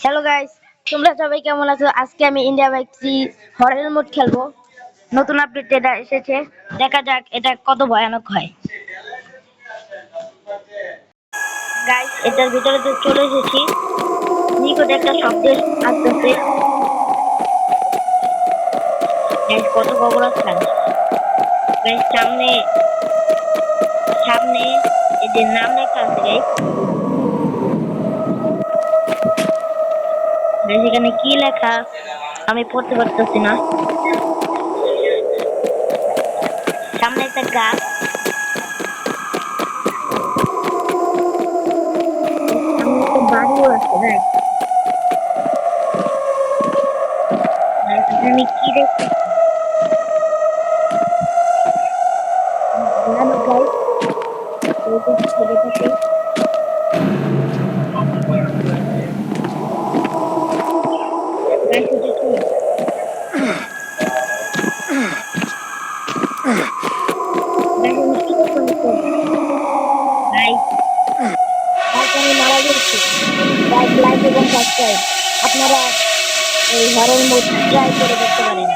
Hello guys, তোমরা সবাই কেমন আছো? আজকে আমি ইন্ডিয়া বাইকটি হরের মোড খেলবো। নতুন আপডেট এটা এসেছে, দেখা যাক এটা কত ভয়ানক হয়। গাইস, এটার ভিতরে তো চলে এসেছি। নিকটে একটা শব্দ আসতেছে। গাইস, কত খবর আছে? গাইস, সামনে সামনে এই যে নাম লেখা আছে গাইস। গাইস, এখানে কি লেখা আমি পড়তে পারতেছি না। সামনে একটা গাছ, সামনে একটা বাড়িও আছে। গাইস, আমি কি দেখছি ভয়ানক গাইস। ছেলেটাকে গাইস, এটা কি? গাইস, আমি কি করতে গাইস, গাইস, আমি মারা গেছি। গাইস, লাইক এবং সাবস্ক্রাইব আপনারা এই হরর মোড ট্রাই করে দেখতে পারেন।